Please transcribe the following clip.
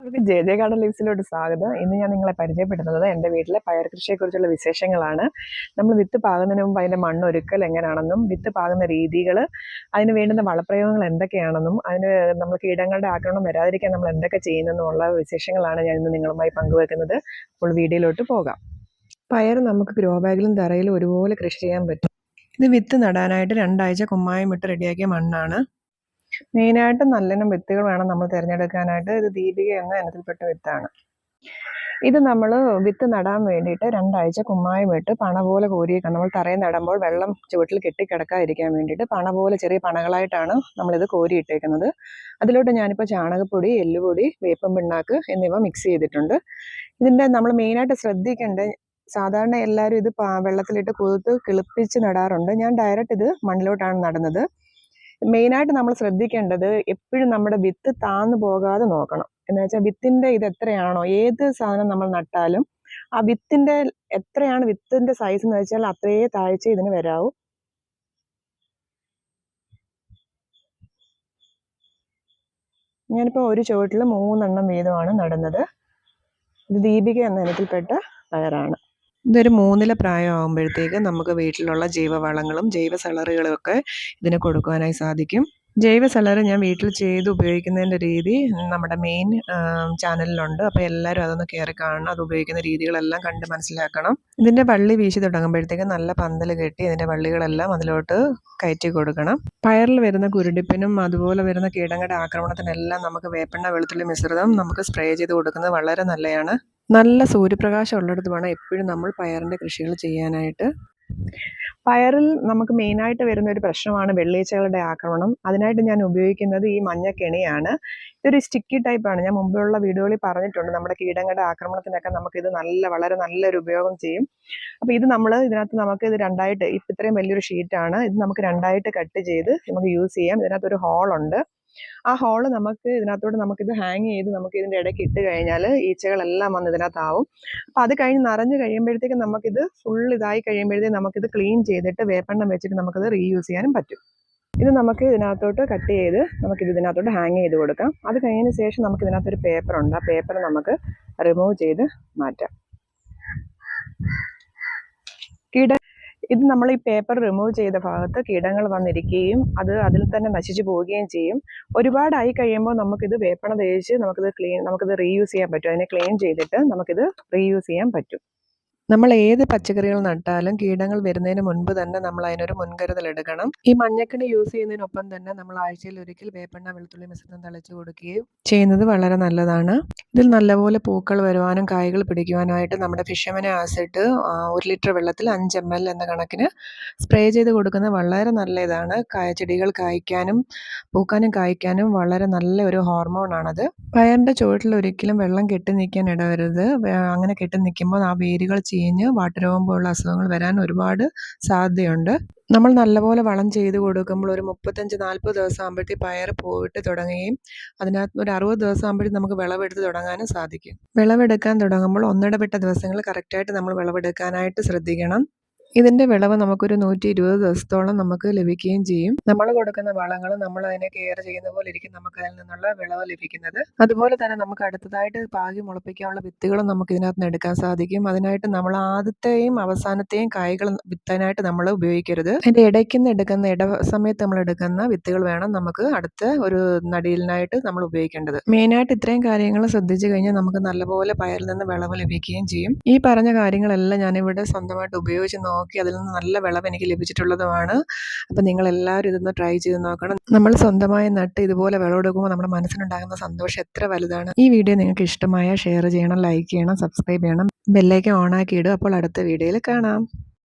എല്ലാവർക്കും J garden ലീവ്സിലോട്ട് സ്വാഗതം. ഇന്ന് ഞാൻ നിങ്ങളെ പരിചയപ്പെടുത്തുന്നത് എൻ്റെ വീട്ടിലെ പയർ കൃഷിയെക്കുറിച്ചുള്ള വിശേഷങ്ങളാണ്. നമ്മൾ വിത്ത് പാകുന്നതിന് മുമ്പ് അതിൻ്റെ മണ്ണൊരുക്കൽ എങ്ങനെയാണെന്നും വിത്ത് പാകുന്ന രീതികൾ, അതിന് വേണ്ടുന്ന വളപ്രയോഗങ്ങൾ എന്തൊക്കെയാണെന്നും അതിന് നമ്മൾ കീടങ്ങളുടെ ആക്രമണം വരാതിരിക്കാൻ നമ്മൾ എന്തൊക്കെ ചെയ്യുന്നെന്നുമുള്ള വിശേഷങ്ങളാണ് ഞാൻ ഇന്ന് നിങ്ങളുമായി പങ്കുവെക്കുന്നത്. അപ്പോൾ വീഡിയോയിലോട്ട് പോകാം. പയർ നമുക്ക് ഗ്രോ ബാഗിലും തറയിലും ഒരുപോലെ കൃഷി ചെയ്യാൻ പറ്റും. ഇത് വിത്ത് നടാനായിട്ട് 2 ആഴ്ച കുമ്മായം ഇട്ട് റെഡിയാക്കിയ മണ്ണാണ്. മെയിനായിട്ട് നല്ലിനം വിത്തുകൾ വേണം നമ്മൾ തിരഞ്ഞെടുക്കാനായിട്ട്. ഇത് ദീപിക എന്ന ഇനത്തിൽപ്പെട്ട വിത്താണ്. ഇത് നമ്മൾ വിത്ത് നടാൻ വേണ്ടിയിട്ട് 2 ആഴ്ച കുമ്മായം ഇട്ട് പണ പോലെ കോരിയേക്കാം. നമ്മൾ തറയിൽ നടുമ്പോൾ വെള്ളം ചുവട്ടിൽ കെട്ടിക്കിടക്കാതിരിക്കാൻ വേണ്ടിയിട്ട് പണ പോലെ ചെറിയ പണകളായിട്ടാണ് നമ്മളിത് കോരിയിട്ടേക്കുന്നത്. അതിലോട്ട് ഞാനിപ്പോൾ ചാണകപ്പൊടി, എല്ലുപൊടി, വേപ്പൻ പിണ്ണാക്ക് എന്നിവ മിക്സ് ചെയ്തിട്ടുണ്ട്. ഇതിൻ്റെ നമ്മൾ മെയിനായിട്ട് ശ്രദ്ധിക്കേണ്ട, സാധാരണ എല്ലാവരും ഇത് വെള്ളത്തിലിട്ട് കുതിർത്ത് കിളിപ്പിച്ച് നടാറുണ്ട്. ഞാൻ ഡയറക്റ്റ് ഇത് മണ്ണിലോട്ടാണ് നടുന്നത്. മെയിനായിട്ട് നമ്മൾ ശ്രദ്ധിക്കേണ്ടത് എപ്പോഴും നമ്മുടെ വിത്ത് താന്നു പോകാതെ നോക്കണം. എന്ന് വെച്ചാൽ വിത്തിൻ്റെ ഇത് എത്രയാണോ, ഏത് സാധനം നമ്മൾ നട്ടാലും ആ വിത്തിൻ്റെ എത്രയാണ് വിത്തിൻ്റെ സൈസ് എന്ന് വെച്ചാൽ അത്രയേ താഴ്ച ഇതിന് വരാവൂ. ഞാനിപ്പോൾ ഒരു ചുവട്ടിൽ 3 എണ്ണം വീതമാണ് നടുന്നത്. ഇത് ദീപിക എന്ന ഇനത്തിൽപ്പെട്ട പയറാണ്. ഇതൊരു 3 പ്രായമാകുമ്പോഴത്തേക്ക് നമുക്ക് വീട്ടിലുള്ള ജൈവവളങ്ങളും ജൈവ സളറുകളും ഒക്കെ ഇതിന് കൊടുക്കുവാനായി സാധിക്കും. ജൈവ സളറ് ഞാൻ വീട്ടിൽ ചെയ്ത് ഉപയോഗിക്കുന്നതിൻ്റെ രീതി നമ്മുടെ മെയിൻ ചാനലിലുണ്ട്. അപ്പോൾ എല്ലാവരും അതൊന്ന് കയറി കാണണം. അത് ഉപയോഗിക്കുന്ന രീതികളെല്ലാം കണ്ട് മനസ്സിലാക്കണം. ഇതിൻ്റെ വള്ളി വീശി തുടങ്ങുമ്പോഴത്തേക്ക് നല്ല പന്തൽ കെട്ടി ഇതിൻ്റെ വള്ളികളെല്ലാം അതിലോട്ട് കയറ്റി കൊടുക്കണം. പയറിൽ വരുന്ന കുരുടിപ്പിനും അതുപോലെ വരുന്ന കീടങ്ങളുടെ ആക്രമണത്തിനെല്ലാം നമുക്ക് വേപ്പെണ്ണ വെളുത്തുള്ളി മിശ്രിതം നമുക്ക് സ്പ്രേ ചെയ്ത് കൊടുക്കുന്നത് വളരെ നല്ലതാണ്. നല്ല സൂര്യപ്രകാശം ഉള്ളിടത്ത് വേണം എപ്പോഴും നമ്മൾ പയറിൻ്റെ കൃഷികൾ ചെയ്യാനായിട്ട്. പയറിൽ നമുക്ക് മെയിനായിട്ട് വരുന്ന ഒരു പ്രശ്നമാണ് വെള്ളീച്ചകളുടെ ആക്രമണം. അതിനായിട്ട് ഞാൻ ഉപയോഗിക്കുന്നത് ഈ മഞ്ഞക്കെണിയാണ്. ഇതൊരു സ്റ്റിക്കി ടൈപ്പാണ്. ഞാൻ മുമ്പുള്ള വീഡിയോയിൽ പറഞ്ഞിട്ടുണ്ട്. നമ്മുടെ കീടങ്ങളുടെ ആക്രമണത്തിനൊക്കെ നമുക്കിത് വളരെ നല്ലൊരു ഉപയോഗം ചെയ്യും. അപ്പോൾ ഇത് നമ്മൾ ഇതിനകത്ത് നമുക്ക് ഇത് 2ആയിട്ട്, ഇപ്പം ഇത്രയും വലിയൊരു ഷീറ്റാണ്, ഇത് നമുക്ക് 2ആയിട്ട് കട്ട് ചെയ്ത് നമുക്ക് യൂസ് ചെയ്യാം. ഇതിനകത്തൊരു ഹോളുണ്ട്. ആ ഹോള് നമുക്ക് ഇതിനകത്തോട്ട് നമുക്കിത് ഹാങ് ചെയ്ത് നമുക്ക് ഇതിൻ്റെ ഇടയ്ക്ക് ഇട്ട് കഴിഞ്ഞാൽ ഈച്ചകളെല്ലാം വന്ന് ഇതിനകത്താവും. അപ്പോൾ അത് കഴിഞ്ഞ് നിറഞ്ഞ് കഴിയുമ്പോഴത്തേക്കും നമുക്കിത് ഫുൾ ഇതായി കഴിയുമ്പോഴത്തേക്കും നമുക്കിത് ക്ലീൻ ചെയ്തിട്ട് വേപ്പെണ്ണം വെച്ചിട്ട് നമുക്കത് റീയൂസ് ചെയ്യാനും പറ്റും. ഇത് നമുക്ക് ഇതിനകത്തോട്ട് കട്ട് ചെയ്ത് നമുക്കിത് ഇതിനകത്തോട്ട് ഹാങ് ചെയ്ത് കൊടുക്കാം. അത് കഴിഞ്ഞതിന് ശേഷം നമുക്ക് ഇതിനകത്തൊരു പേപ്പറുണ്ട്. ആ പേപ്പർ നമുക്ക് റിമൂവ് ചെയ്ത് മാറ്റാം. ഇത് നമ്മൾ ഈ പേപ്പർ റിമൂവ് ചെയ്ത ഭാഗത്ത് കീടങ്ങൾ വന്നിരിക്കുകയും അത് അതിൽ തന്നെ നശിച്ചു പോവുകയും ചെയ്യും. ഒരുപാടായി കഴിയുമ്പോൾ നമുക്കിത് വേപ്പണ തേച്ച് നമുക്കിത് റീയൂസ് ചെയ്യാൻ പറ്റും. അതിനെ ക്ലീൻ ചെയ്തിട്ട് നമുക്കിത് റീയൂസ് ചെയ്യാൻ പറ്റും. നമ്മൾ ഏത് പച്ചക്കറികൾ നട്ടാലും കീടങ്ങൾ വരുന്നതിന് മുൻപ് തന്നെ നമ്മൾ അതിനൊരു മുൻകരുതൽ എടുക്കണം. ഈ മഞ്ഞക്കെണ്ണി യൂസ് ചെയ്യുന്നതിനൊപ്പം തന്നെ നമ്മൾ ആഴ്ചയിൽ ഒരിക്കൽ വേപ്പെണ്ണ വെളുത്തുള്ളി മിശ്രിതം തളിച്ചു കൊടുക്കുകയും ചെയ്യുന്നത് വളരെ നല്ലതാണ്. ഇതിൽ നല്ലപോലെ പൂക്കൾ വരുവാനും കായ്കൾ പിടിക്കുവാനായിട്ട് നമ്മുടെ ഫിഷമിനെ ആസിഡ് 1 ലിറ്റർ വെള്ളത്തിൽ 5 ml എന്ന കണക്കിന് സ്പ്രേ ചെയ്ത് കൊടുക്കുന്നത് വളരെ നല്ല ഇതാണ്. ചെടികൾ കായ്ക്കാനും പൂക്കാനും കായ്ക്കാനും വളരെ നല്ല ഒരു ഹോർമോണാണത്. പയറിൻ്റെ ചുവട്ടിൽ ഒരിക്കലും വെള്ളം കെട്ടി നിൽക്കാൻ ഇടവരുത്. അങ്ങനെ കെട്ടി നിൽക്കുമ്പോൾ ആ വേരുകൾ ചീഞ്ഞ് വാട്ടരോഗം പോലുള്ള അസുഖങ്ങൾ വരാൻ ഒരുപാട് സാധ്യതയുണ്ട്. നമ്മൾ നല്ലപോലെ വളം ചെയ്ത് കൊടുക്കുമ്പോൾ ഒരു 35-40 ദിവസം ആകുമ്പോഴത്തേക്ക് പയർ പോയിട്ട് തുടങ്ങുകയും അതിനകത്ത് ഒരു 60 ദിവസം ആകുമ്പോഴത്തേക്ക് നമുക്ക് വിളവെടുത്ത് തുടങ്ങാനും സാധിക്കും. വിളവെടുക്കാൻ തുടങ്ങുമ്പോൾ ഒന്നിടവിട്ട ദിവസങ്ങൾ കറക്റ്റായിട്ട് നമ്മൾ വിളവെടുക്കാനായിട്ട് ശ്രദ്ധിക്കണം. ഇതിൻ്റെ വിളവ് നമുക്കൊരു 120 ദിവസത്തോളം നമുക്ക് ലഭിക്കുകയും ചെയ്യും. നമ്മൾ കൊടുക്കുന്ന വളങ്ങൾ നമ്മൾ അതിനെ കെയർ ചെയ്യുന്ന പോലെ ഇരിക്കും നമുക്ക് അതിൽ നിന്നുള്ള വിളവ് ലഭിക്കുന്നത്. അതുപോലെ തന്നെ നമുക്ക് അടുത്തതായിട്ട് പാകി മുളപ്പിക്കാനുള്ള വിത്തുകളും നമുക്ക് ഇതിനകത്ത് നിന്ന് എടുക്കാൻ സാധിക്കും. അതിനായിട്ട് നമ്മൾ ആദ്യത്തെയും അവസാനത്തെയും കായ്കൾ വിത്താനായിട്ട് നമ്മൾ ഉപയോഗിക്കരുത്. അതിൻ്റെ ഇടയ്ക്കുന്ന് എടുക്കുന്ന സമയത്ത് നമ്മൾ എടുക്കുന്ന വിത്തുകൾ വേണം നമുക്ക് അടുത്ത ഒരു നടീലിനായിട്ട് നമ്മൾ ഉപയോഗിക്കേണ്ടത്. മെയിനായിട്ട് ഇത്രയും കാര്യങ്ങൾ ശ്രദ്ധിച്ചു കഴിഞ്ഞാൽ നമുക്ക് നല്ലപോലെ പയറിൽ നിന്ന് വിളവ് ലഭിക്കുകയും ചെയ്യും. ഈ പറഞ്ഞ കാര്യങ്ങളെല്ലാം ഞാനിവിടെ സ്വന്തമായിട്ട് ഉപയോഗിച്ച് നോക്കി അതിൽ നിന്ന് നല്ല വിളവ് എനിക്ക് ലഭിച്ചിട്ടുള്ളതുമാണ്. അപ്പം നിങ്ങളെല്ലാവരും ഇതൊന്ന് ട്രൈ ചെയ്ത് നോക്കണം. നമ്മൾ സ്വന്തമായി നട്ട് ഇതുപോലെ വിളവെടുക്കുമ്പോൾ നമ്മുടെ മനസ്സിനുണ്ടാകുന്ന സന്തോഷം എത്ര വലുതാണ്. ഈ വീഡിയോ നിങ്ങൾക്ക് ഇഷ്ടമായാൽ ഷെയർ ചെയ്യണം, ലൈക്ക് ചെയ്യണം, സബ്സ്ക്രൈബ് ചെയ്യണം, ബെല്ലൈക്കൻ ഓണാക്കി ഇടുക. അപ്പോൾ അടുത്ത വീഡിയോയിൽ കാണാം.